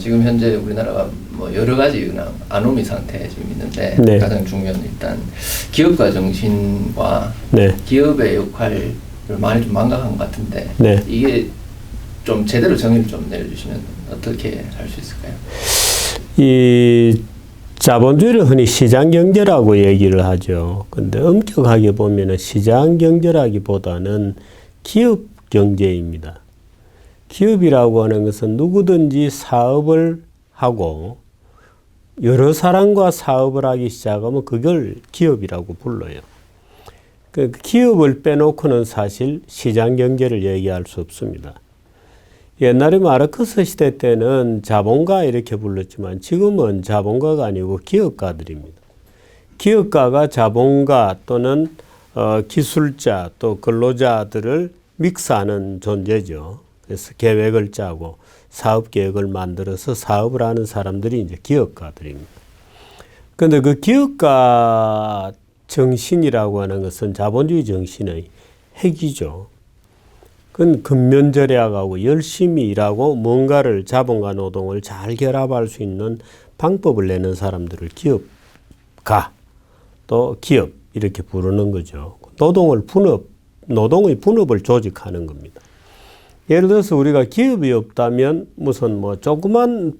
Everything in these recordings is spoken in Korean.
지금 현재 우리나라가 뭐 여러 가지 그냥 아노미 상태에 지금 있는데 네. 가장 중요한 일단 기업가 정신과 네. 기업의 역할을 많이 좀 망각한 것 같은데 네. 이게 좀 제대로 정의를 좀 내려주시면 어떻게 할 수 있을까요? 이 자본주의를 흔히 시장 경제라고 얘기를 하죠. 근데 엄격하게 보면은 시장 경제라기보다는 기업 경제입니다. 기업이라고 하는 것은 누구든지 사업을 하고 여러 사람과 사업을 하기 시작하면 그걸 기업이라고 불러요. 그 기업을 빼놓고는 사실 시장 경제를 얘기할 수 없습니다. 옛날에 마르크스 시대 때는 자본가 이렇게 불렀지만 지금은 자본가가 아니고 기업가들입니다. 기업가가 자본가 또는 기술자 또 근로자들을 믹스하는 존재죠. 그래서 계획을 짜고 사업 계획을 만들어서 사업을 하는 사람들이 이제 기업가들입니다. 그런데 그 기업가 정신이라고 하는 것은 자본주의 정신의 핵이죠. 그건 근면절약하고 열심히 일하고 뭔가를 자본과 노동을 잘 결합할 수 있는 방법을 내는 사람들을 기업가 또 기업 이렇게 부르는 거죠. 노동의 분업을 조직하는 겁니다. 예를 들어서 우리가 기업이 없다면 무슨 뭐 조금만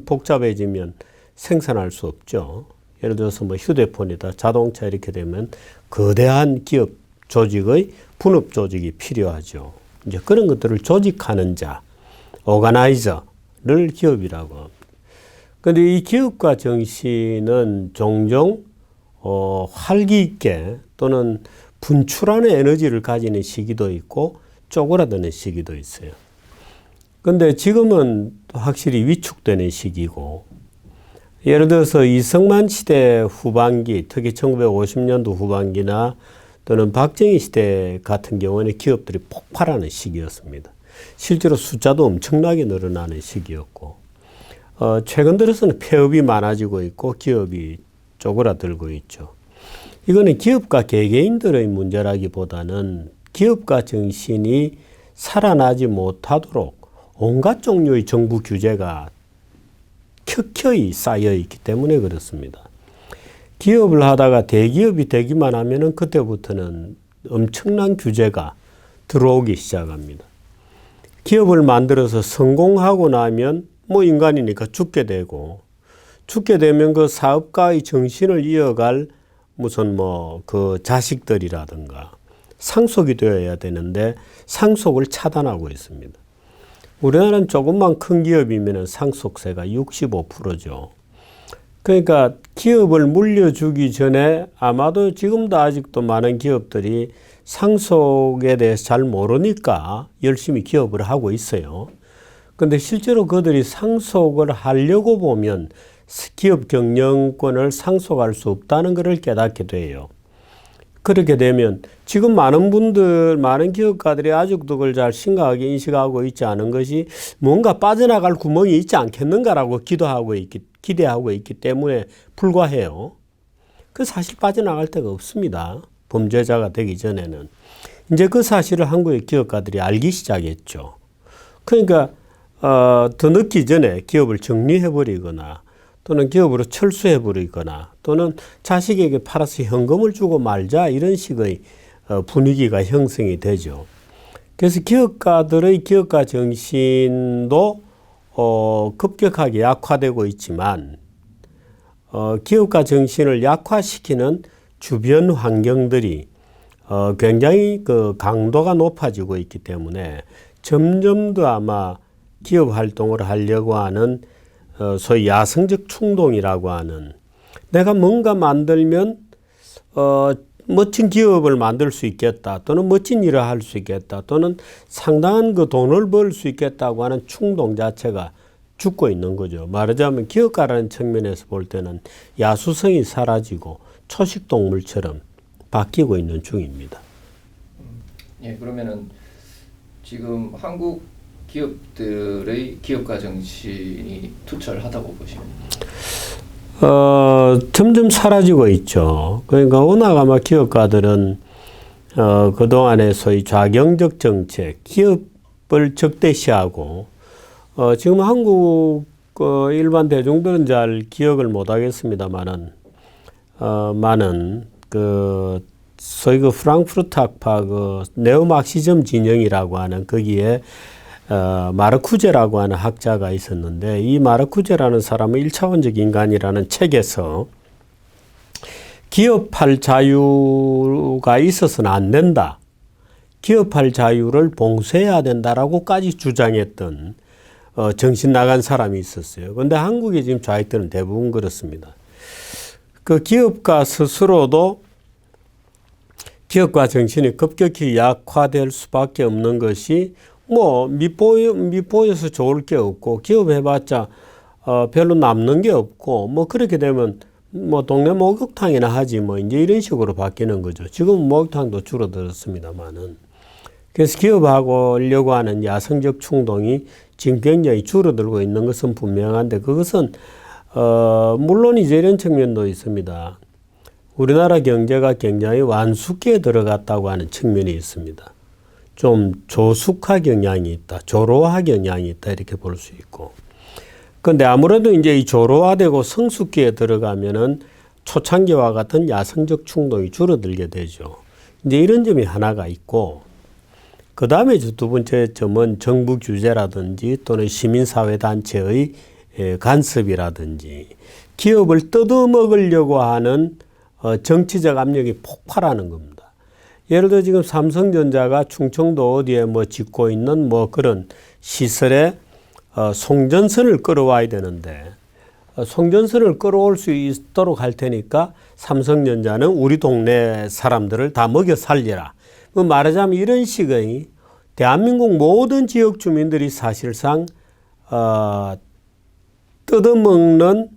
복잡해지면 생산할 수 없죠. 예를 들어서 뭐 휴대폰이다, 자동차 이렇게 되면 거대한 기업 조직의 분업 조직이 필요하죠. 이제 그런 것들을 조직하는 자, 오가나이저를 기업이라고 합니다. 그런데 이 기업가 정신은 종종 활기 있게 또는 분출하는 에너지를 가지는 시기도 있고 쪼그라드는 시기도 있어요. 그런데 지금은 확실히 위축되는 시기고 예를 들어서 이승만 시대 후반기, 특히 1950년도 후반기나 또는 박정희 시대 같은 경우에는 기업들이 폭발하는 시기였습니다. 실제로 숫자도 엄청나게 늘어나는 시기였고 최근 들어서는 폐업이 많아지고 있고 기업이 쪼그라들고 있죠. 이거는 기업가 개개인들의 문제라기보다는 기업가 정신이 살아나지 못하도록 온갖 종류의 정부 규제가 켜켜이 쌓여 있기 때문에 그렇습니다. 기업을 하다가 대기업이 되기만 하면은 그때부터는 엄청난 규제가 들어오기 시작합니다. 기업을 만들어서 성공하고 나면 뭐 인간이니까 죽게 되고 죽게 되면 그 사업가의 정신을 이어갈 무슨 뭐 그 자식들이라든가 상속이 되어야 되는데 상속을 차단하고 있습니다. 우리나라는 조금만 큰 기업이면 상속세가 65%죠. 그러니까 기업을 물려주기 전에 아마도 지금도 아직도 많은 기업들이 상속에 대해서 잘 모르니까 열심히 기업을 하고 있어요. 그런데 실제로 그들이 상속을 하려고 보면 기업 경영권을 상속할 수 없다는 것을 깨닫게 돼요. 그렇게 되면 지금 많은 기업가들이 아직도 그걸 잘 심각하게 인식하고 있지 않은 것이 뭔가 빠져나갈 구멍이 있지 않겠는가라고 기대하고 있기 때문에 불과해요. 그 사실 빠져나갈 데가 없습니다. 범죄자가 되기 전에는. 이제 그 사실을 한국의 기업가들이 알기 시작했죠. 그러니까 더 늦기 전에 기업을 정리해버리거나 또는 기업으로 철수해버리거나 또는 자식에게 팔아서 현금을 주고 말자 이런 식의 분위기가 형성이 되죠. 그래서 기업가들의 기업가 정신도 급격하게 약화되고 있지만 기업가 정신을 약화시키는 주변 환경들이 굉장히 그 강도가 높아지고 있기 때문에 점점 더 아마 기업 활동을 하려고 하는 소위 야성적 충동이라고 하는 내가 뭔가 만들면 멋진 기업을 만들 수 있겠다 또는 멋진 일을 할 수 있겠다 또는 상당한 그 돈을 벌 수 있겠다고 하는 충동 자체가 죽고 있는 거죠. 말하자면 기업가라는 측면에서 볼 때는 야수성이 사라지고 초식동물처럼 바뀌고 있는 중입니다. 예, 그러면은 지금 한국 기업들의 기업가 정신이 투철하다고 보십니까? 점점 사라지고 있죠. 그러니까 워낙 아마 기업가들은 그동안의 소위 좌경적 정책, 기업을 적대시하고 지금 한국 일반 대중들은 잘 기억을 못 하겠습니다만은 많은 소위 프랑크푸르트 학파 네오마르크시즘 진영이라고 하는 거기에 마르쿠제라고 하는 학자가 있었는데, 이 마르쿠제라는 사람은 1차원적 인간이라는 책에서 기업할 자유가 있어서는 안 된다, 기업할 자유를 봉쇄해야 된다라고까지 주장했던 정신 나간 사람이 있었어요. 그런데 한국의 지금 좌익들은 대부분 그렇습니다. 그 기업가 스스로도 기업가 정신이 급격히 약화될 수밖에 없는 것이 뭐 밑보여서 좋을 게 없고, 기업해봤자 별로 남는 게 없고, 뭐 그렇게 되면 뭐 동네 목욕탕이나 하지 뭐 이제 이런 식으로 바뀌는 거죠. 지금 목욕탕도 줄어들었습니다만은. 그래서 기업하려고 하는 야성적 충동이 지금 굉장히 줄어들고 있는 것은 분명한데, 그것은 물론 이제 이런 측면도 있습니다. 우리나라 경제가 굉장히 완숙기에 들어갔다고 하는 측면이 있습니다. 좀 조숙화 경향이 있다, 조로화 경향이 있다, 이렇게 볼 수 있고. 근데 아무래도 이제 이 조로화되고 성숙기에 들어가면은 초창기와 같은 야성적 충동이 줄어들게 되죠. 이제 이런 점이 하나가 있고, 그 다음에 두 번째 점은 정부 규제라든지 또는 시민사회단체의 간섭이라든지 기업을 뜯어먹으려고 하는 정치적 압력이 폭발하는 겁니다. 예를 들어 지금 삼성전자가 충청도 어디에 뭐 짓고 있는 뭐 그런 시설에 송전선을 끌어와야 되는데, 송전선을 끌어올 수 있도록 할 테니까 삼성전자는 우리 동네 사람들을 다 먹여 살리라. 말하자면 이런 식의 대한민국 모든 지역 주민들이 사실상 뜯어먹는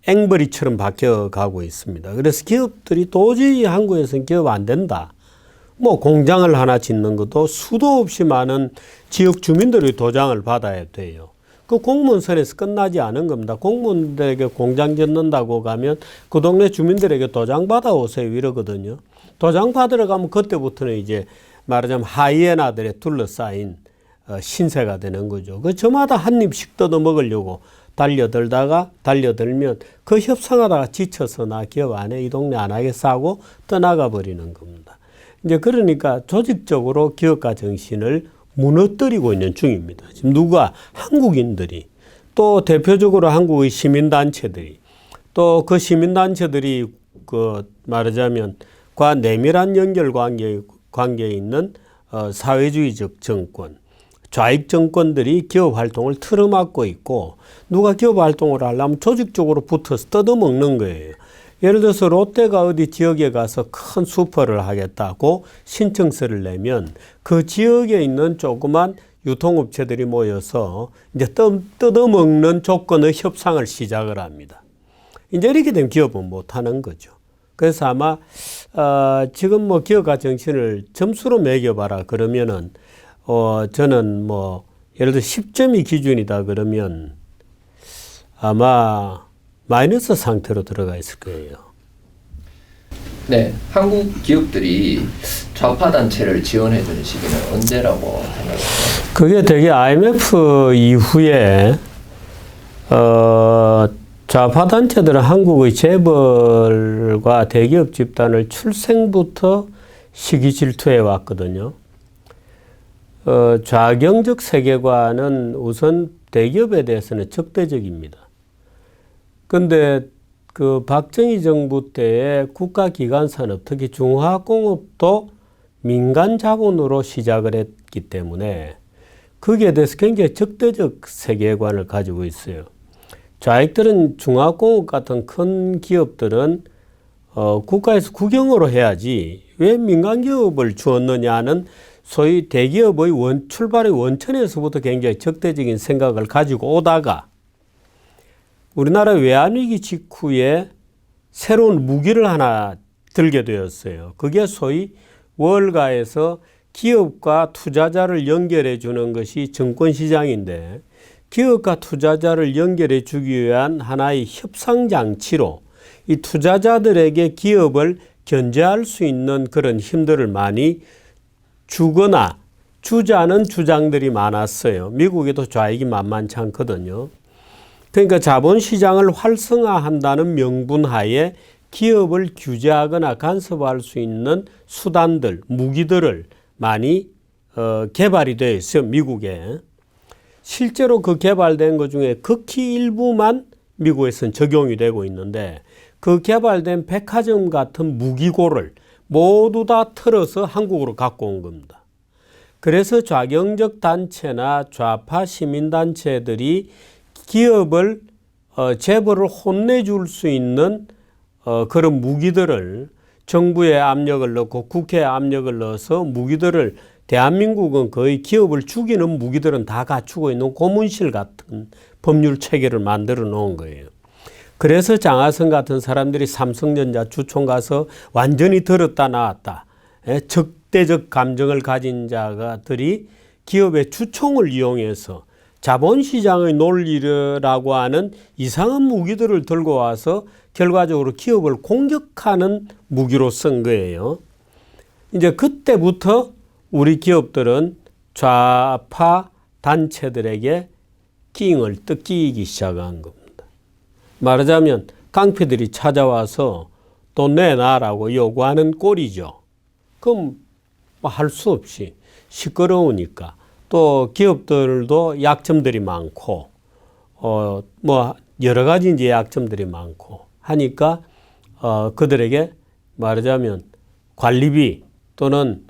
앵벌이처럼 바뀌어가고 있습니다. 그래서 기업들이 도저히 한국에서는 기업 안 된다, 뭐 공장을 하나 짓는 것도 수도 없이 많은 지역 주민들의 도장을 받아야 돼요. 그 공무원선에서 끝나지 않은 겁니다. 공무원들에게 공장 짓는다고 가면 그 동네 주민들에게 도장 받아오세요 이러거든요. 도장 받으러 가면 그때부터는 이제 말하자면 하이에나들에 둘러싸인 신세가 되는 거죠. 그 저마다 한 입씩 뜯어 먹으려고 달려들면 그 협상하다가 지쳐서 나 기업 안 해, 이 동네 안 하겠어 하고 떠나가 버리는 겁니다. 이제 그러니까 조직적으로 기업가 정신을 무너뜨리고 있는 중입니다. 지금 누가? 한국인들이, 또 대표적으로 한국의 시민단체들이, 또 그 시민단체들이 말하자면 과 내밀한 연결 관계에 있는 사회주의적 정권, 좌익 정권들이 기업 활동을 틀어막고 있고, 누가 기업 활동을 하려면 조직적으로 붙어서 뜯어먹는 거예요. 예를 들어서 롯데가 어디 지역에 가서 큰 슈퍼를 하겠다고 신청서를 내면 그 지역에 있는 조그만 유통업체들이 모여서 이제 뜯어먹는 조건의 협상을 시작을 합니다. 이제 이렇게 되면 기업은 못하는 거죠. 그래서 아마 지금 뭐 기업가 정신을 점수로 매겨봐라 그러면은 저는 뭐 예를 들어 10점이 기준이다 그러면 아마 마이너스 상태로 들어가 있을 거예요. 네, 한국 기업들이 좌파 단체를 지원해주는 시기는 언제라고 생각하세요? 그게 되게 IMF 이후에 좌파 단체들은 한국의 재벌과 대기업 집단을 출생부터 시기 질투해 왔거든요. 좌경적 세계관은 우선 대기업에 대해서는 적대적입니다. 근데 그 박정희 정부 때에 국가기관산업, 특히 중화공업도 민간 자본으로 시작을 했기 때문에 거기에 대해서 굉장히 적대적 세계관을 가지고 있어요. 좌익들은 중화공업 같은 큰 기업들은 국가에서 국영으로 해야지 왜 민간 기업을 주었느냐는 소위 대기업의 출발의 원천에서부터 굉장히 적대적인 생각을 가지고 오다가 우리나라 외환위기 직후에 새로운 무기를 하나 들게 되었어요. 그게 소위 월가에서 기업과 투자자를 연결해 주는 것이 증권시장인데, 기업과 투자자를 연결해 주기 위한 하나의 협상장치로 이 투자자들에게 기업을 견제할 수 있는 그런 힘들을 많이 주거나 주자는 주장들이 많았어요. 미국에도 좌익이 만만치 않거든요. 그러니까 자본시장을 활성화한다는 명분 하에 기업을 규제하거나 간섭할 수 있는 수단들, 무기들을 많이 개발이 되어 있어요. 미국에. 실제로 그 개발된 것 중에 극히 일부만 미국에서는 적용이 되고 있는데 그 개발된 백화점 같은 무기고를 모두 다 틀어서 한국으로 갖고 온 겁니다. 그래서 좌경적 단체나 좌파 시민단체들이 기업을 재벌을 혼내줄 수 있는 그런 무기들을 정부에 압력을 넣고 국회에 압력을 넣어서 무기들을 대한민국은 거의 기업을 죽이는 무기들은 다 갖추고 있는 고문실 같은 법률 체계를 만들어 놓은 거예요. 그래서 장하성 같은 사람들이 삼성전자 주총 가서 완전히 들었다 나왔다. 적대적 감정을 가진 자들이 기업의 주총을 이용해서 자본시장의 논리라고 하는 이상한 무기들을 들고 와서 결과적으로 기업을 공격하는 무기로 쓴 거예요. 이제 그때부터 우리 기업들은 좌파 단체들에게 낑을 뜯기기 시작한 겁니다. 말하자면 깡패들이 찾아와서 돈 내놔라고 요구하는 꼴이죠. 그럼 할 수 없이 시끄러우니까 또 기업들도 약점들이 많고 뭐 여러 가지 이제 약점들이 많고 하니까 그들에게 말하자면 관리비 또는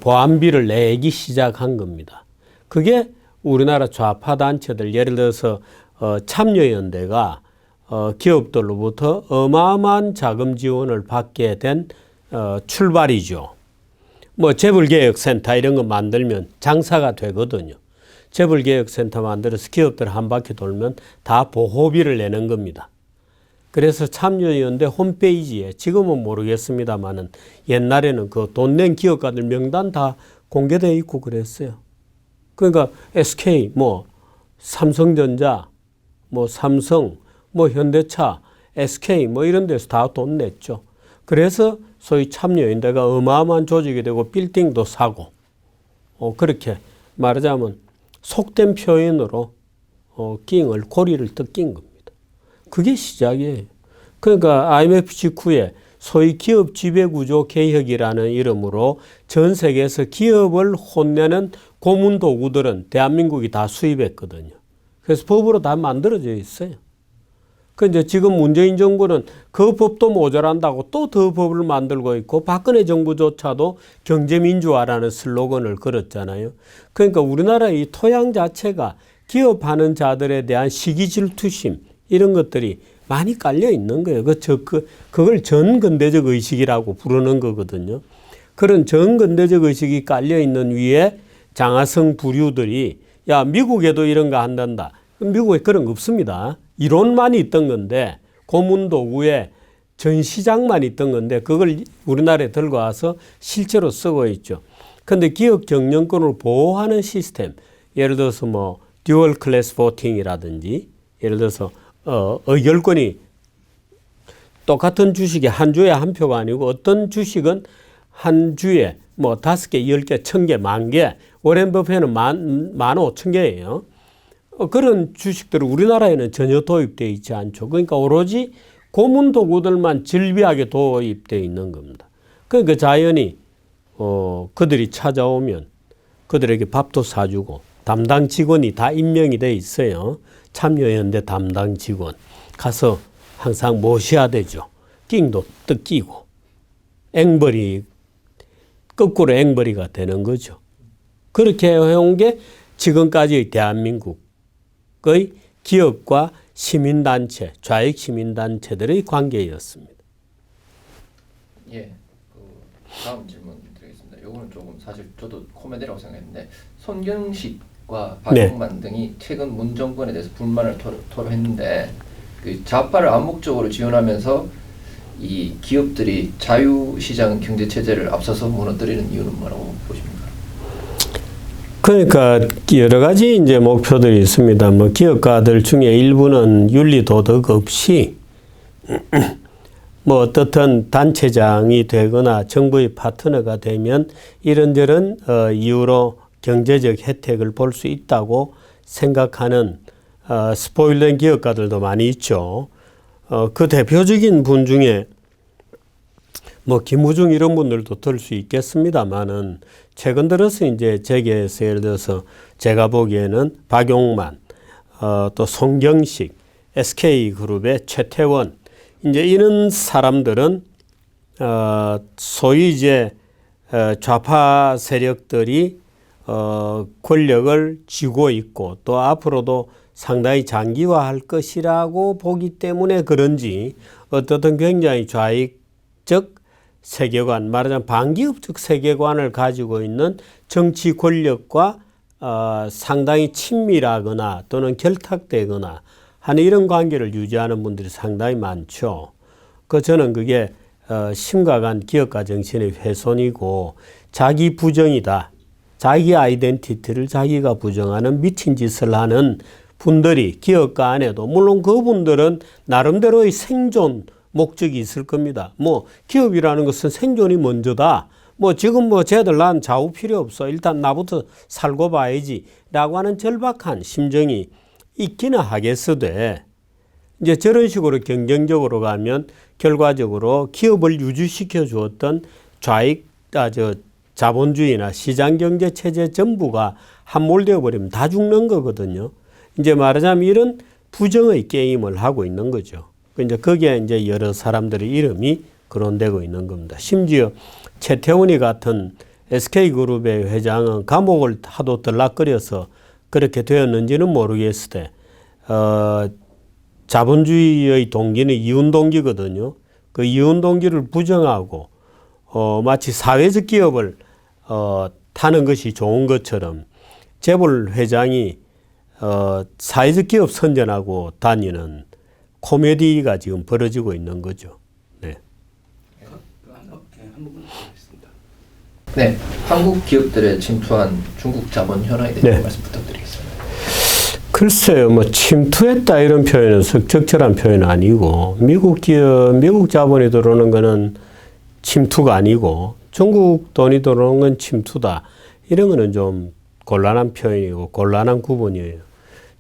보안비를 내기 시작한 겁니다. 그게 우리나라 좌파 단체들 예를 들어서 참여연대가 기업들로부터 어마어마한 자금 지원을 받게 된 출발이죠. 뭐 재벌개혁센터 이런 거 만들면 장사가 되거든요. 재벌개혁센터 만들어서 기업들 한 바퀴 돌면 다 보호비를 내는 겁니다. 그래서 참여연대 홈페이지에 지금은 모르겠습니다만은 옛날에는 그 돈 낸 기업가들 명단 다 공개되어 있고 그랬어요. 그러니까 SK, 뭐 삼성전자, 뭐 삼성, 뭐 현대차, SK 뭐 이런 데서 다 돈 냈죠. 그래서 소위 참여연대가 어마어마한 조직이 되고 빌딩도 사고 그렇게 말하자면 속된 표현으로 낑을 고리를 뜯긴 겁니다. 그게 시작이에요. 그러니까 IMF 직후에 소위 기업 지배구조 개혁이라는 이름으로 전 세계에서 기업을 혼내는 고문 도구들은 대한민국이 다 수입했거든요. 그래서 법으로 다 만들어져 있어요. 그런데 지금 문재인 정부는 그 법도 모자란다고 또 더 법을 만들고 있고 박근혜 정부조차도 경제민주화라는 슬로건을 걸었잖아요. 그러니까 우리나라의 이 토양 자체가 기업하는 자들에 대한 시기질투심 이런 것들이 많이 깔려 있는 거예요. 그걸 전근대적 의식이라고 부르는 거거든요. 그런 전근대적 의식이 깔려 있는 위에 장하성 부류들이 야 미국에도 이런 거 한단다. 미국에 그런 거 없습니다. 이론만 있던 건데 고문도구에 전시장만 있던 건데 그걸 우리나라에 들고 와서 실제로 쓰고 있죠. 그런데 기업 경영권을 보호하는 시스템 예를 들어서 뭐 듀얼 클래스 보팅이라든지 예를 들어서 의결권이 똑같은 주식이 한 주에 한 표가 아니고 어떤 주식은 한 주에 뭐 5개, 10개, 1000개, 10,000개 워렌 버핏은 15,000개예요. 그런 주식들은 우리나라에는 전혀 도입되어 있지 않죠. 그러니까 오로지 고문 도구들만 질비하게 도입되어 있는 겁니다. 그러니까 자연히 그들이 찾아오면 그들에게 밥도 사주고 담당 직원이 다 임명이 돼 있어요. 참여연대 담당 직원 가서 항상 모셔야 되죠. 낑도 뜯기고 앵벌이 거꾸로 앵벌이가 되는 거죠. 그렇게 해온 게 지금까지 대한민국의 기업과 시민단체, 좌익 시민단체들의 관계였습니다. 예, 다음 질문 드리겠습니다. 이거는 조금 사실 저도 코미디라고 생각했는데 손경식과 박용만 등이 최근 문 정권에 대해서 불만을 토로했는데 그 좌파를 암묵적으로 지원하면서 이 기업들이 자유시장 경제체제를 앞서서 무너뜨리는 이유는 뭐라고 보십니까? 그러니까 여러 가지 이제 목표들이 있습니다. 뭐 기업가들 중에 일부는 윤리 도덕 없이 뭐 어떻든 단체장이 되거나 정부의 파트너가 되면 이런저런 이유로 경제적 혜택을 볼 수 있다고 생각하는 스포일된 기업가들도 많이 있죠. 그 대표적인 분 중에 뭐 김우중 이런 분들도 들 수 있겠습니다만은 최근 들어서 이제 재계에서 예를 들어서 제가 보기에는 박용만, 또 송경식, SK그룹의 최태원 이제 이런 사람들은 소위 이제 좌파 세력들이 권력을 쥐고 있고 또 앞으로도 상당히 장기화할 것이라고 보기 때문에 그런지 어떻든 굉장히 좌익적 세계관, 말하자면 반기업적 세계관을 가지고 있는 정치 권력과 상당히 친밀하거나 또는 결탁되거나 하는 이런 관계를 유지하는 분들이 상당히 많죠. 저는 그게 심각한 기업가 정신의 훼손이고 자기 부정이다. 자기 아이덴티티를 자기가 부정하는 미친 짓을 하는 분들이 기업가 안에도 물론 그분들은 나름대로의 생존 목적이 있을 겁니다. 뭐 기업이라는 것은 생존이 먼저다. 뭐 지금 뭐 쟤들 난 좌우 필요 없어. 일단 나부터 살고 봐야지 라고 하는 절박한 심정이 있기는 하겠으되 이제 저런 식으로 경쟁적으로 가면 결과적으로 기업을 유지시켜 주었던 자본주의나 시장경제 체제 전부가 함몰되어 버리면 다 죽는 거거든요. 이제 말하자면 이런 부정의 게임을 하고 있는 거죠. 이제 거기에 이제 여러 사람들의 이름이 거론되고 있는 겁니다. 심지어 최태원이 같은 SK그룹의 회장은 감옥을 하도 들락거려서 그렇게 되었는지는 모르겠으되 자본주의의 동기는 이윤동기거든요. 그 이윤동기를 부정하고 마치 사회적 기업을 타는 것이 좋은 것처럼 재벌 회장이 사회적 기업 선전하고 다니는 코미디가 지금 벌어지고 있는 거죠. 네. 네, 한국 기업들에 침투한 중국 자본 현황에 대해서 네. 말씀 부탁드리겠습니다. 글쎄요, 뭐 침투했다 이런 표현은 적절한 표현은 아니고 미국 자본이 들어오는 거는 침투가 아니고 중국 돈이 들어오는 건 침투다. 이런 거는 좀 곤란한 표현이고 곤란한 구분이에요.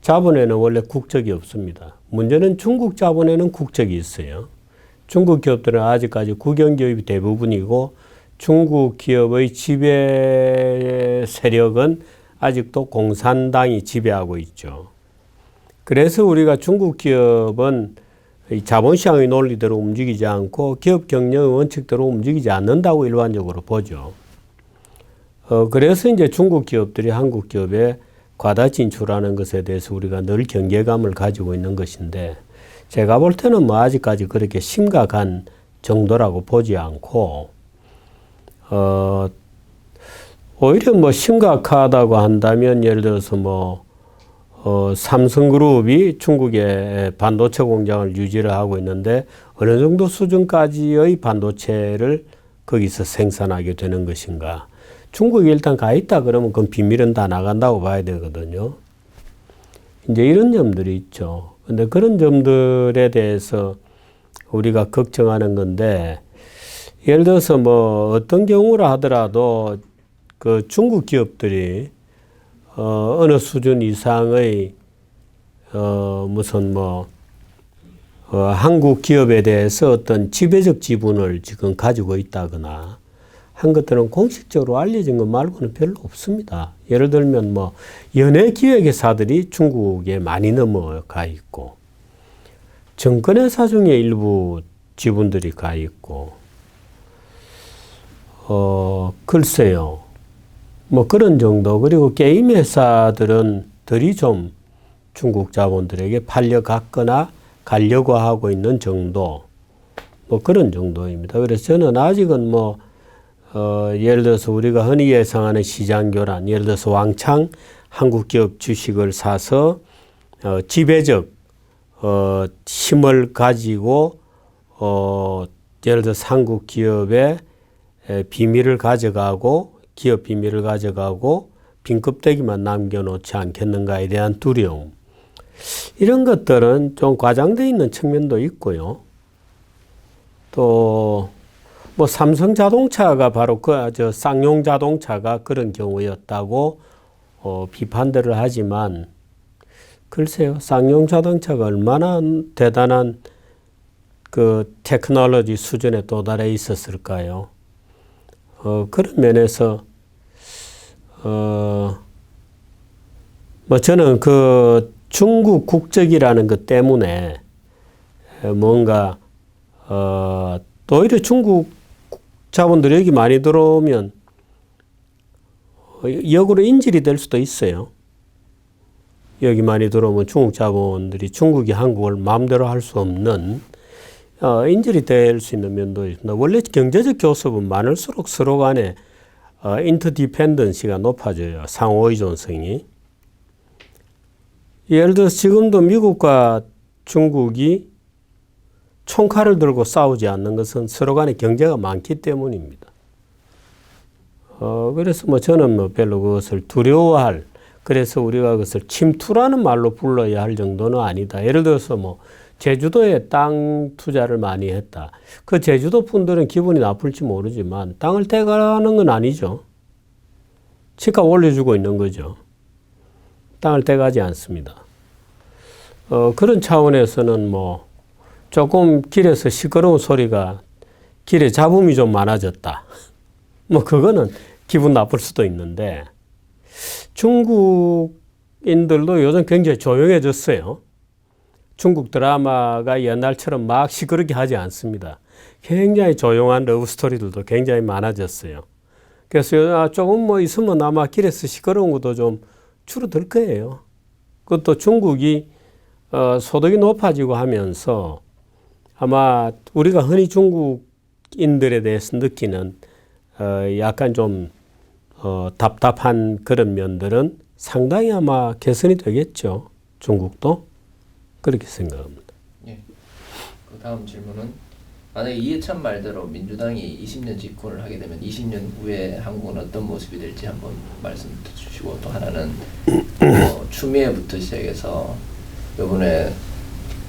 자본에는 원래 국적이 없습니다. 문제는 중국 자본에는 국적이 있어요. 중국 기업들은 아직까지 국영기업이 대부분이고 중국 기업의 지배 세력은 아직도 공산당이 지배하고 있죠. 그래서 우리가 중국 기업은 자본시장의 논리대로 움직이지 않고 기업 경영의 원칙대로 움직이지 않는다고 일반적으로 보죠. 그래서 이제 중국 기업들이 한국 기업에 과다 진출하는 것에 대해서 우리가 늘 경계감을 가지고 있는 것인데 제가 볼 때는 뭐 아직까지 그렇게 심각한 정도라고 보지 않고 오히려 뭐 심각하다고 한다면 예를 들어서 뭐 삼성그룹이 중국의 반도체 공장을 유지를 하고 있는데 어느 정도 수준까지의 반도체를 거기서 생산하게 되는 것인가. 중국이 일단 가 있다 그러면 그건 비밀은 다 나간다고 봐야 되거든요. 이제 이런 점들이 있죠. 근데 그런 점들에 대해서 우리가 걱정하는 건데 예를 들어서 뭐 어떤 경우라 하더라도 그 중국 기업들이 어느 수준 이상의 무슨 뭐 한국 기업에 대해서 어떤 지배적 지분을 지금 가지고 있다거나 한 것들은 공식적으로 알려진 것 말고는 별로 없습니다. 예를 들면 뭐 연예기획회사들이 중국에 많이 넘어가 있고 정권회사 중에 일부 지분들이 가 있고 글쎄요. 뭐 그런 정도. 그리고 게임 회사들은 들이 좀 중국 자본들에게 팔려갔거나 가려고 하고 있는 정도. 뭐 그런 정도입니다. 그래서 저는 아직은 뭐 예를 들어서 우리가 흔히 예상하는 시장 교란, 예를 들어서 왕창 한국 기업 주식을 사서 지배적 힘을 가지고 예를 들어서 한국 기업의 비밀을 가져가고 기업 비밀을 가져가고 빈 껍데기만 남겨놓지 않겠는가에 대한 두려움. 이런 것들은 좀 과장되어 있는 측면도 있고요. 또 뭐 삼성 자동차가 바로 쌍용 자동차가 그런 경우였다고 비판들을 하지만 글쎄요, 쌍용 자동차가 얼마나 대단한 그 테크놀로지 수준에 도달해 있었을까요? 그런 면에서 뭐 저는 그 중국 국적이라는 것 때문에 뭔가 오히려 중국 자본들이 여기 많이 들어오면 역으로 인질이 될 수도 있어요. 여기 많이 들어오면 중국 자본들이 중국이 한국을 마음대로 할 수 없는 인질이 될 수 있는 면도 있습니다. 원래 경제적 교섭은 많을수록 서로 간에 인터디펜던시가 높아져요. 상호의존성이. 예를 들어서 지금도 미국과 중국이 총칼을 들고 싸우지 않는 것은 서로 간에 경제가 많기 때문입니다. 그래서 뭐 저는 뭐 별로 그것을 두려워할, 그래서 우리가 그것을 침투라는 말로 불러야 할 정도는 아니다. 예를 들어서 뭐 제주도에 땅 투자를 많이 했다. 그 제주도 분들은 기분이 나쁠지 모르지만 땅을 떼가는 건 아니죠. 집값 올려주고 있는 거죠. 땅을 떼가지 않습니다. 그런 차원에서는 뭐 조금 길에서 시끄러운 소리가 길에 잡음이 좀 많아졌다. 뭐 그거는 기분 나쁠 수도 있는데 중국인들도 요즘 굉장히 조용해졌어요. 중국 드라마가 옛날처럼 막 시끄럽게 하지 않습니다. 굉장히 조용한 러브 스토리들도 굉장히 많아졌어요. 그래서 조금 뭐 있으면 아마 길에서 시끄러운 것도 좀 줄어들 거예요. 그것도 중국이 소득이 높아지고 하면서 아마 우리가 흔히 중국인들에 대해서 느끼는 약간 좀 답답한 그런 면들은 상당히 아마 개선이 되겠죠. 중국도 그렇게 생각합니다. 예. 그 다음 질문은 만약에 이해찬 말대로 민주당이 20년 집권을 하게 되면 20년 후에 한국은 어떤 모습이 될지 한번 말씀 주시고, 또 하나는 추미애부터 시작해서 이번에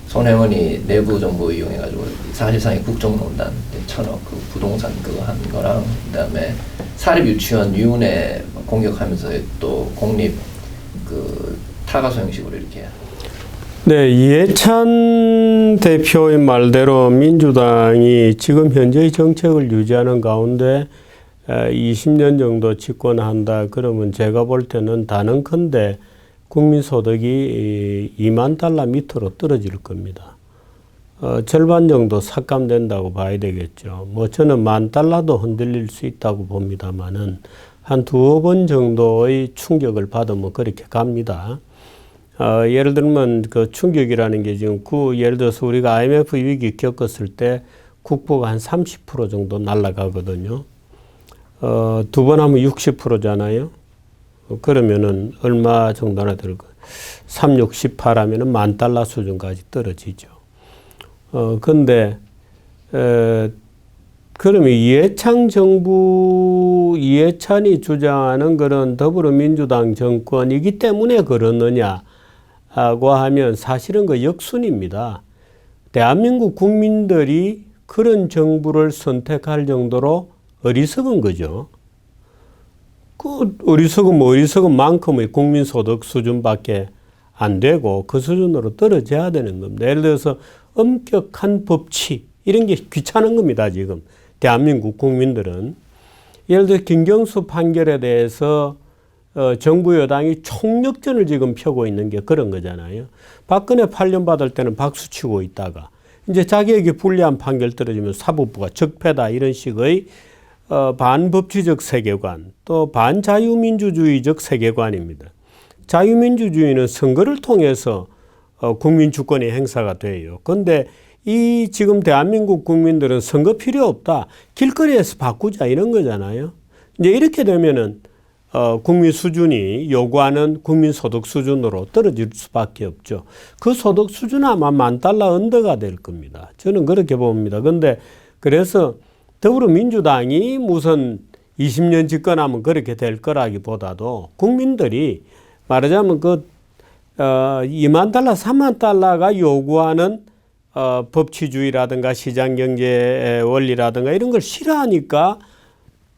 손혜원이 내부 정보 이용해가지고 사실상의 국정농단 1,000억 그 부동산 그거 한 거랑, 그다음에 사립 유치원 유은혜 공격하면서 또 공립 그 타가소 형식으로 이렇게. 네, 이해찬 대표의 말대로 민주당이 지금 현재의 정책을 유지하는 가운데 20년 정도 집권한다. 그러면 제가 볼 때는 단언컨대 국민소득이 2만 달러 밑으로 떨어질 겁니다. 절반 정도 삭감된다고 봐야 되겠죠. 뭐 저는 10,000달러도 흔들릴 수 있다고 봅니다만은 한 두어 번 정도의 충격을 받으면 그렇게 갑니다. 예를 들면 그 충격이라는 게 지금 예를 들어서 우리가 IMF 위기 겪었을 때 국부가 한 30% 정도 날아가거든요. 두 번 하면 60%잖아요. 그러면은 얼마 정도나 들까요? 3, 6, 18 하면은 10,000달러 수준까지 떨어지죠. 근데, 그러면 이해찬이 주장하는 그런 더불어민주당 정권이기 때문에 그러느냐고 하면 사실은 그 역순입니다. 대한민국 국민들이 그런 정부를 선택할 정도로 어리석은 거죠. 그 어리석은 만큼의 국민소득 수준밖에 안 되고 그 수준으로 떨어져야 되는 겁니다. 예를 들어서 엄격한 법치 이런 게 귀찮은 겁니다. 지금 대한민국 국민들은. 예를 들어 김경수 판결에 대해서 정부 여당이 총력전을 지금 펴고 있는 게 그런 거잖아요. 박근혜 8년 받을 때는 박수치고 있다가 이제 자기에게 불리한 판결 떨어지면 사법부가 적폐다 이런 식의 반법치적 세계관, 또 반자유민주주의적 세계관입니다. 자유민주주의는 선거를 통해서 국민 주권이 행사가 돼요. 그런데 이 지금 대한민국 국민들은 선거 필요 없다. 길거리에서 바꾸자 이런 거잖아요. 이제 이렇게 되면은 국민 수준이 요구하는 국민 소득 수준으로 떨어질 수밖에 없죠. 그 소득 수준은 아마 10,000달러 언더가 될 겁니다. 저는 그렇게 봅니다. 그런데 그래서 더불어민주당이 무슨 20년 집권하면 그렇게 될 거라기보다도 국민들이 말하자면 20,000달러, 30,000달러가 요구하는 법치주의라든가 시장경제 원리라든가 이런 걸 싫어하니까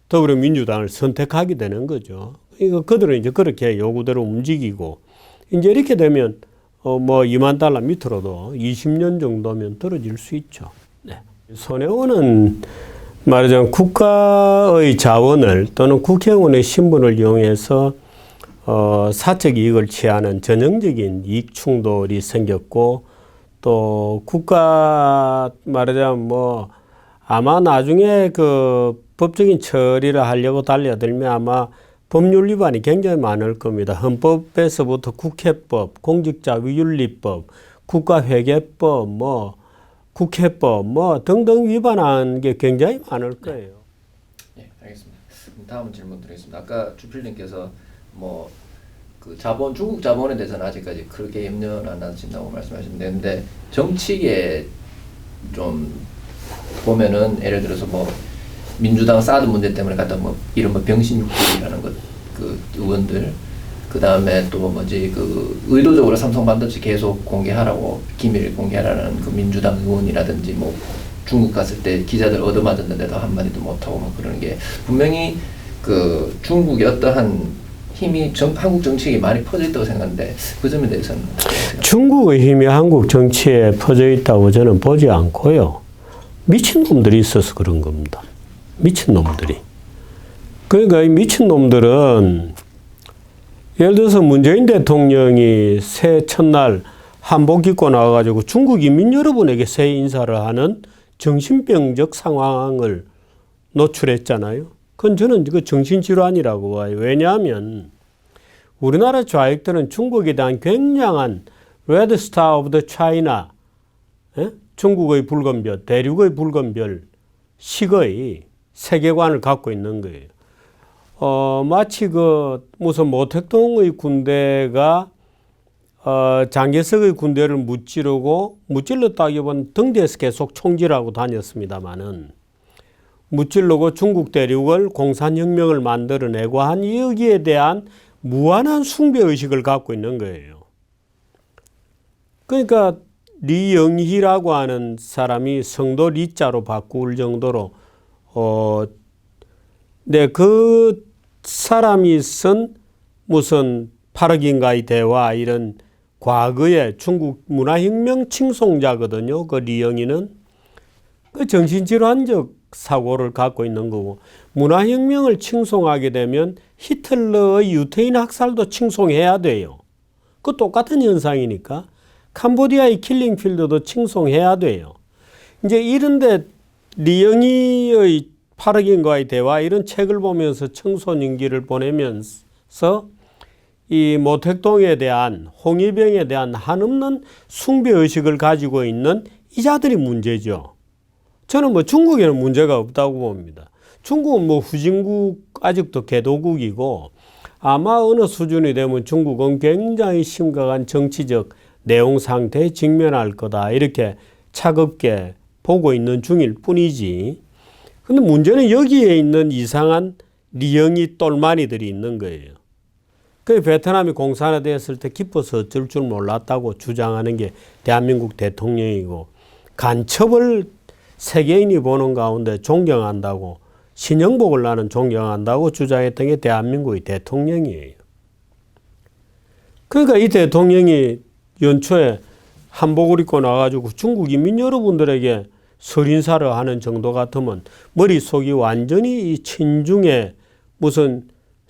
더불어민주당을 선택하게 되는 거죠. 이거 그들은 이제 그렇게 요구대로 움직이고 이제 이렇게 되면 뭐 $2만 밑으로도 20년 정도면 떨어질 수 있죠. 네. 손해원은 말하자면 국가의 자원을 또는 국회의원의 신분을 이용해서 사적 이익을 취하는 전형적인 이익 충돌이 생겼고 또 국가 말하자면 뭐 아마 나중에 그 법적인 처리를 하려고 달려들면 아마 법률 위반이 굉장히 많을 겁니다. 헌법에서부터 국회법, 공직자윤리법, 국가회계법, 뭐 국회법 뭐 등등 위반한 게 굉장히 많을 거예요. 네, 알겠습니다. 다음 질문 드리겠습니다. 아까 주필님께서 뭐 그 자본 중국 자본에 대해서는 아직까지 그렇게 염려는 안 하신다고 말씀하셨는데 정치계 좀 보면은 예를 들어서 뭐 민주당 사드 문제 때문에 갖다 뭐 이런 뭐 병신육들이라는 것 그 의원들 그 다음에 또 뭐지 그 의도적으로 삼성 반도체 계속 공개하라고 기밀 공개하라는 그 민주당 의원이라든지 뭐 중국 갔을 때 기자들 얻어맞았는데도 한마디도 못하고 뭐 그러는 게 분명히 그 중국의 어떠한 힘이 한국 정치에 많이 퍼져 있다고 생각하는데 그 점에 대해서는 중국의 힘이 한국 정치에 퍼져 있다고 저는 보지 않고요. 미친놈들이 있어서 그런 겁니다. 미친놈들이. 그러니까 이 미친놈들은 예를 들어서 문재인 대통령이 새해 첫날 한복 입고 나와가지고 중국 인민 여러분에게 새해 인사를 하는 정신병적 상황을 노출했잖아요. 그건 저는 그 정신질환이라고 봐요. 왜냐하면 우리나라 좌익들은 중국에 대한 굉장한 레드 스타 오브 더 차이나, 중국의 붉은 별, 대륙의 붉은 별 식의 세계관을 갖고 있는 거예요. 마치 그 무슨 모택동의 군대가 장개석의 군대를 무찔렀다기보다는 등 뒤에서 계속 총질하고 다녔습니다마는 무찔르고 중국 대륙을 공산혁명을 만들어내고 한 여기에 대한 무한한 숭배의식을 갖고 있는 거예요. 그러니까 리영희라고 하는 사람이 성도 리자로 바꿀 정도로 그 사람이 쓴 무슨 파르긴가의 대화 이런 과거의 중국 문화혁명 칭송자거든요. 그 리영희는 그 정신질환적 사고를 갖고 있는 거고 문화혁명을 칭송하게 되면 히틀러의 유태인 학살도 칭송해야 돼요. 그 똑같은 현상이니까 캄보디아의 킬링필드도 칭송해야 돼요. 이제 이런데 리영희의 파르긴과의 대화 이런 책을 보면서 청소년기를 보내면서 이 모택동에 대한 홍위병에 대한 한없는 숭배의식을 가지고 있는 이자들이 문제죠. 저는 뭐 중국에는 문제가 없다고 봅니다. 중국은 뭐 후진국 아직도 개도국이고 아마 어느 수준이 되면 중국은 굉장히 심각한 정치적 내용 상태에 직면할 거다 이렇게 차갑게 보고 있는 중일 뿐이지. 근데 문제는 여기에 있는 이상한 리영희 똘마니들이 있는 거예요. 그 베트남이 공산화되었을 때 기뻐서 어쩔 줄 몰랐다고 주장하는 게 대한민국 대통령이고 간첩을 세계인이 보는 가운데 존경한다고 신영복을 나는 존경한다고 주장했던 게 대한민국의 대통령이에요. 그러니까 이 대통령이 연초에 한복을 입고 나가지고 중국 인민 여러분들에게 설인사를 하는 정도 같으면 머릿속이 완전히 이 친중의 무슨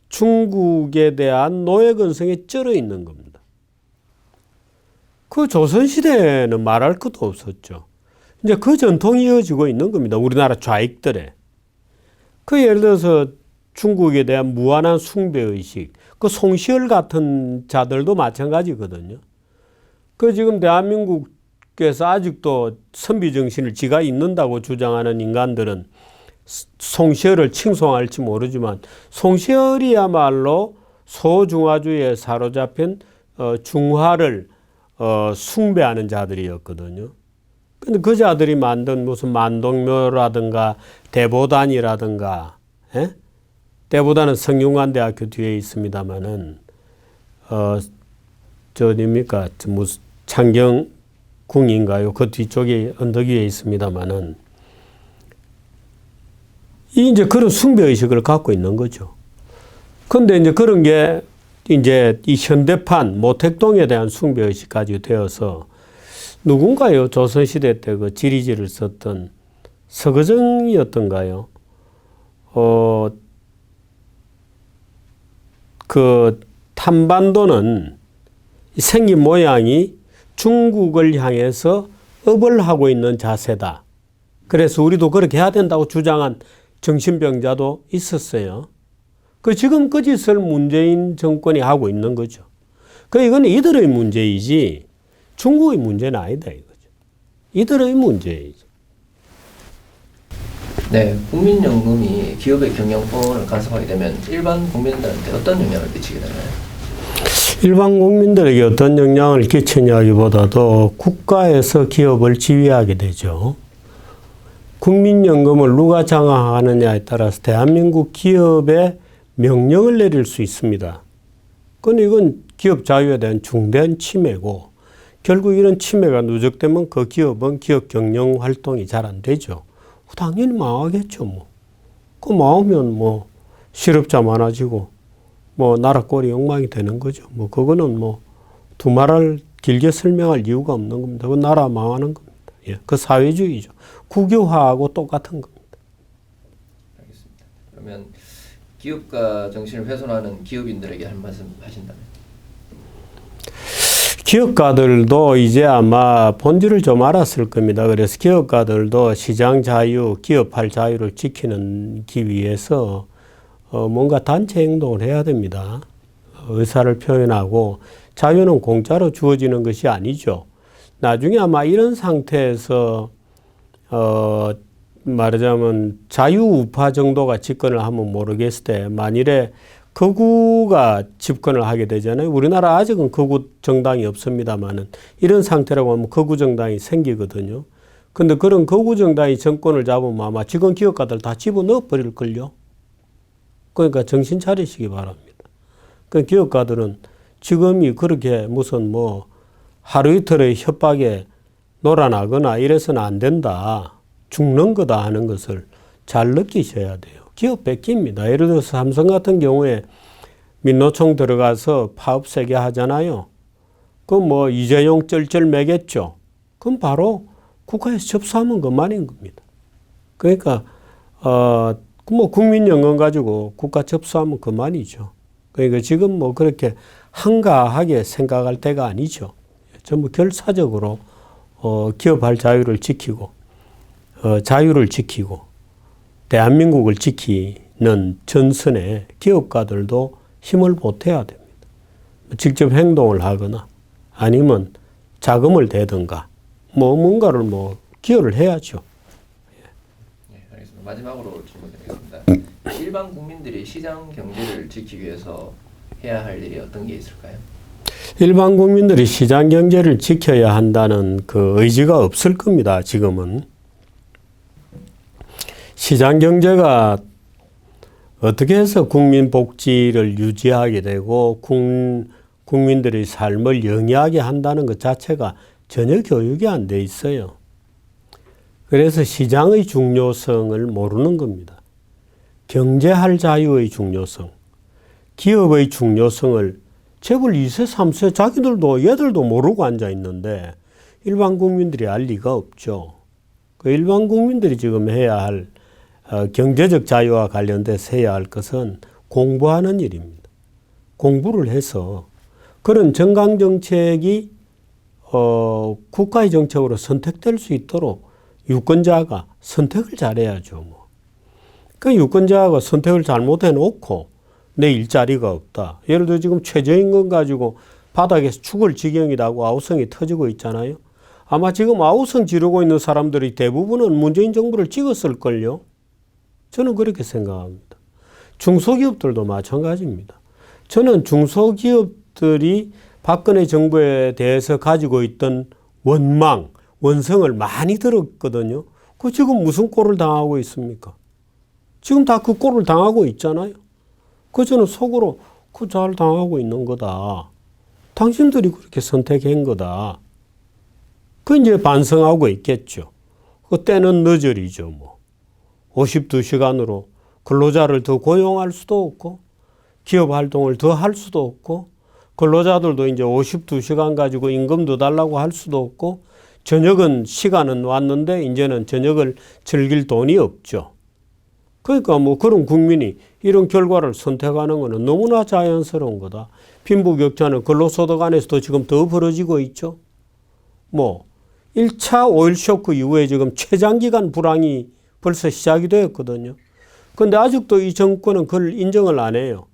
중국에 대한 노예근성에 쩔어 있는 겁니다. 그 조선시대에는 말할 것도 없었죠. 이제 그 전통이 이어지고 있는 겁니다. 우리나라 좌익들의. 그 예를 들어서 중국에 대한 무한한 숭배의식, 그 송시열 같은 자들도 마찬가지거든요. 그 지금 대한민국에서 아직도 선비정신을 지가 있는다고 주장하는 인간들은 송시열을 칭송할지 모르지만 송시열이야말로 소중화주의에 사로잡힌 중화를 숭배하는 자들이었거든요. 근데 그 자들이 만든 무슨 만동묘라든가 대보단이라든가, 대보단은 성균관대학교 뒤에 있습니다만은, 어디입니까? 무슨 창경궁인가요? 그 뒤쪽에 언덕 위에 있습니다만은, 이제 그런 숭배의식을 갖고 있는 거죠. 근데 이제 그런 게 이제 이 현대판 모택동에 대한 숭배의식까지 되어서 누군가요? 조선시대 때 그 지리지를 썼던 서거정이었던가요? 그 한반도는 생긴 모양이 중국을 향해서 업을 하고 있는 자세다. 그래서 우리도 그렇게 해야 된다고 주장한 정신병자도 있었어요. 그 지금 그 짓을 문재인 정권이 하고 있는 거죠. 그 이건 이들의 문제이지 중국의 문제는 아니다 이거죠. 이들의 문제이죠. 네, 국민연금이 기업의 경영권을 간섭하게 되면 일반 국민들한테 어떤 영향을 미치게 되나요? 일반 국민들에게 어떤 영향을 끼치냐기보다도 국가에서 기업을 지휘하게 되죠. 국민연금을 누가 장악하느냐에 따라서 대한민국 기업에 명령을 내릴 수 있습니다. 그런데 이건 기업 자유에 대한 중대한 침해고 결국 이런 침해가 누적되면 그 기업은 기업 경영 활동이 잘 안 되죠. 당연히 망하겠죠. 뭐. 그 망하면 뭐 실업자 많아지고 뭐 나라 꼴이 엉망이 되는 거죠. 뭐 그거는 뭐 두말할 길게 설명할 이유가 없는 겁니다. 그 나라 망하는 겁니다. 예, 그 사회주의죠. 국유화하고 똑같은 겁니다. 알겠습니다. 그러면 기업가 정신을 훼손하는 기업인들에게 한 말씀 하신다면? 기업가들도 이제 아마 본질을 좀 알았을 겁니다. 그래서 기업가들도 시장 자유, 기업할 자유를 지키기 위해서 뭔가 단체 행동을 해야 됩니다. 의사를 표현하고 자유는 공짜로 주어지는 것이 아니죠. 나중에 아마 이런 상태에서 말하자면 자유우파 정도가 집권을 하면 모르겠을 때 만일에 극우가 집권을 하게 되잖아요. 우리나라 아직은 극우 정당이 없습니다만은 이런 상태라고 하면 극우 정당이 생기거든요. 근데 그런 극우 정당이 정권을 잡으면 아마 지금 기업가들 다 집어넣어 버릴걸요. 그러니까 정신 차리시기 바랍니다. 그 기업가들은 지금이 그렇게 무슨 뭐 하루 이틀의 협박에 놀아나거나 이래서는 안 된다. 죽는 거다 하는 것을 잘 느끼셔야 돼요. 기업 뺏깁니다. 예를 들어서 삼성 같은 경우에 민노총 들어가서 파업 세게 하잖아요. 그럼 뭐 이재용 쩔쩔 매겠죠. 그럼 바로 국가에서 접수하면 그만인 겁니다. 그러니까 뭐 국민연금 가지고 국가 접수하면 그만이죠. 그러니까 지금 뭐 그렇게 한가하게 생각할 때가 아니죠. 전부 결사적으로 기업할 자유를 지키고 자유를 지키고 대한민국을 지키는 전선에 기업가들도 힘을 보태야 됩니다. 직접 행동을 하거나 아니면 자금을 대든가 뭐 뭔가를 뭐 기여를 해야죠. 네, 알겠습니다. 마지막으로 질문드리겠습니다. 일반 국민들이 시장 경제를 지키기 위해서 해야 할 일이 어떤 게 있을까요? 일반 국민들이 시장 경제를 지켜야 한다는 그 의지가 없을 겁니다. 지금은. 시장 경제가 어떻게 해서 국민 복지를 유지하게 되고 국민들의 삶을 영위하게 한다는 것 자체가 전혀 교육이 안 돼 있어요. 그래서 시장의 중요성을 모르는 겁니다. 경제할 자유의 중요성, 기업의 중요성을 재벌 2세, 3세 자기들도 얘들도 모르고 앉아 있는데 일반 국민들이 알 리가 없죠. 그 일반 국민들이 지금 해야 할 경제적 자유와 관련돼서 해야 할 것은 공부하는 일입니다. 공부를 해서 그런 정강정책이 국가의 정책으로 선택될 수 있도록 유권자가 선택을 잘해야죠. 뭐. 그 유권자가 선택을 잘못해 놓고 내 일자리가 없다. 예를 들어 지금 최저임금 가지고 바닥에서 죽을 지경이라고 아우성이 터지고 있잖아요. 아마 지금 아우성 지르고 있는 사람들이 대부분은 문재인 정부를 찍었을걸요. 저는 그렇게 생각합니다. 중소기업들도 마찬가지입니다. 저는 중소기업들이 박근혜 정부에 대해서 가지고 있던 원망, 원성을 많이 들었거든요. 그 지금 무슨 꼴을 당하고 있습니까? 지금 다 그 꼴을 당하고 있잖아요. 그 저는 속으로 그 잘 당하고 있는 거다. 당신들이 그렇게 선택한 거다. 그 이제 반성하고 있겠죠. 그 때는 늦으리죠, 뭐. 52시간으로 근로자를 더 고용할 수도 없고 기업 활동을 더 할 수도 없고 근로자들도 이제 52시간 가지고 임금 더 달라고 할 수도 없고 저녁은 시간은 왔는데 이제는 저녁을 즐길 돈이 없죠. 그러니까 뭐 그런 국민이 이런 결과를 선택하는 것은 너무나 자연스러운 거다. 빈부격차는 근로소득 안에서도 지금 더 벌어지고 있죠. 뭐 1차 오일 쇼크 이후에 지금 최장기간 불황이 벌써 시작이 되었거든요. 그런데 아직도 이 정권은 그걸 인정을 안 해요.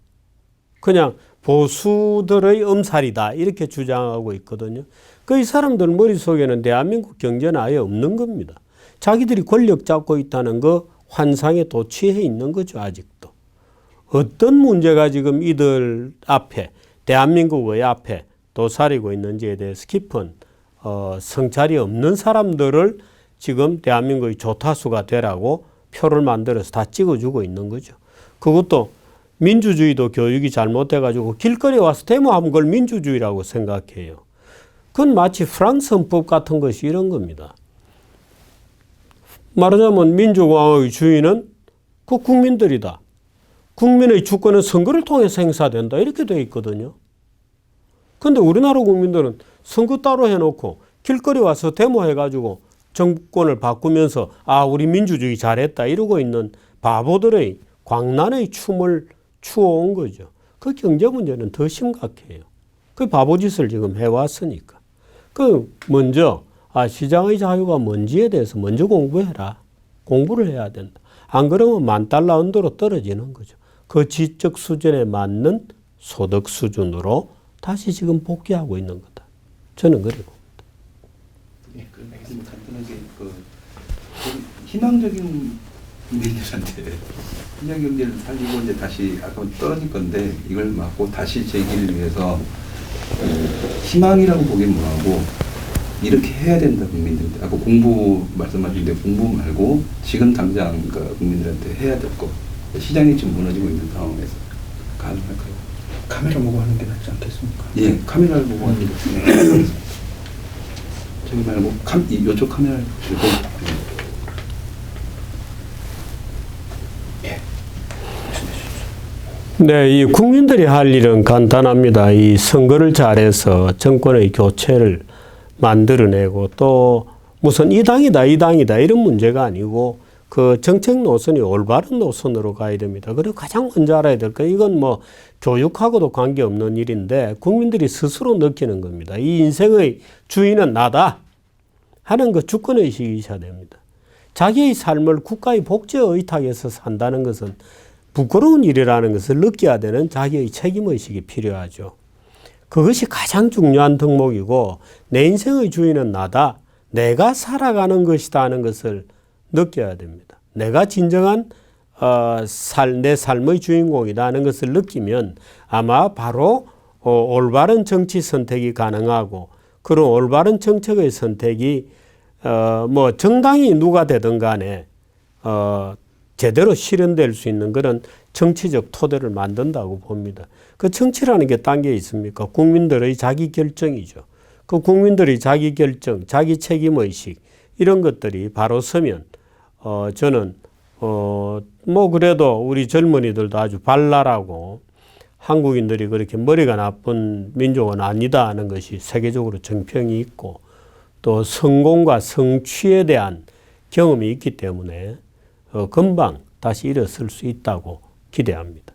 그냥 보수들의 엄살이다 이렇게 주장하고 있거든요. 그 이 사람들 머릿속에는 대한민국 경제는 아예 없는 겁니다. 자기들이 권력 잡고 있다는 그 환상에 도취해 있는 거죠. 아직도. 어떤 문제가 지금 이들 앞에 대한민국의 앞에 도사리고 있는지에 대해서 깊은 성찰이 없는 사람들을 지금 대한민국의 조타수가 되라고 표를 만들어서 다 찍어주고 있는 거죠. 그것도 민주주의도 교육이 잘못돼가지고 길거리에 와서 데모하면 그걸 민주주의라고 생각해요. 그건 마치 프랑스 헌법 같은 것이 이런 겁니다. 말하자면 민주공화국의 주인은 그 국민들이다. 국민의 주권은 선거를 통해서 행사된다. 이렇게 되어 있거든요. 그런데 우리나라 국민들은 선거 따로 해놓고 길거리 와서 데모해가지고 정권을 바꾸면서 아 우리 민주주의 잘했다 이러고 있는 바보들의 광란의 춤을 추어온 거죠. 그 경제 문제는 더 심각해요. 그 바보짓을 지금 해왔으니까. 그 먼저 시장의 자유가 뭔지에 대해서 먼저 공부해라. 공부를 해야 된다. 안 그러면 $10,000 언더로 떨어지는 거죠. 그 지적 수준에 맞는 소득 수준으로 다시 지금 복귀하고 있는 거다. 저는 그리고. 예, 알겠습니다. 간단하게 희망적인 국민들한테 희망 경제를 살리고 이제 다시 아까 떨어질 건데 이걸 막고 다시 재기를 위해서 희망이라고 보기엔 뭐하고 이렇게 해야 된다 국민들한테. 아까 공부 말씀하셨는데 공부 말고 지금 당장 국민들한테 해야 될 거. 시장이 지금 무너지고 있는 상황에서 가능할까요? 카메라 보고 하는 게 낫지 않겠습니까? 예, 카메라를 보고 하는 게 낫습니다. 저기 말고 이쪽 카메라를 보시고. 네, 이 국민들이 할 일은 간단합니다. 이 선거를 잘해서 정권의 교체를 만들어내고 또 무슨 이 당이다 이런 문제가 아니고 그 정책 노선이 올바른 노선으로 가야 됩니다. 그리고 가장 먼저 알아야 될 거 이건 뭐 교육하고도 관계없는 일인데 국민들이 스스로 느끼는 겁니다. 이 인생의 주인은 나다 하는 그 주권의식이 있어야 됩니다. 자기의 삶을 국가의 복지에 의탁해서 산다는 것은 부끄러운 일이라는 것을 느껴야 되는 자기의 책임의식이 필요하죠. 그것이 가장 중요한 덕목이고 내 인생의 주인은 나다. 내가 살아가는 것이다 하는 것을 느껴야 됩니다. 내가 진정한 내 삶의 주인공이다 하는 것을 느끼면 아마 바로 올바른 정치 선택이 가능하고 그런 올바른 정책의 선택이 뭐 정당이 누가 되든 간에 제대로 실현될 수 있는 그런 정치적 토대를 만든다고 봅니다. 그 정치라는 게 딴 게 있습니까? 국민들의 자기 결정이죠. 그 국민들의 자기 결정, 자기 책임의식 이런 것들이 바로 서면 저는 뭐 그래도 우리 젊은이들도 아주 발랄하고 한국인들이 그렇게 머리가 나쁜 민족은 아니다 하는 것이 세계적으로 정평이 있고 또 성공과 성취에 대한 경험이 있기 때문에 금방 다시 일어설 수 있다고 기대합니다.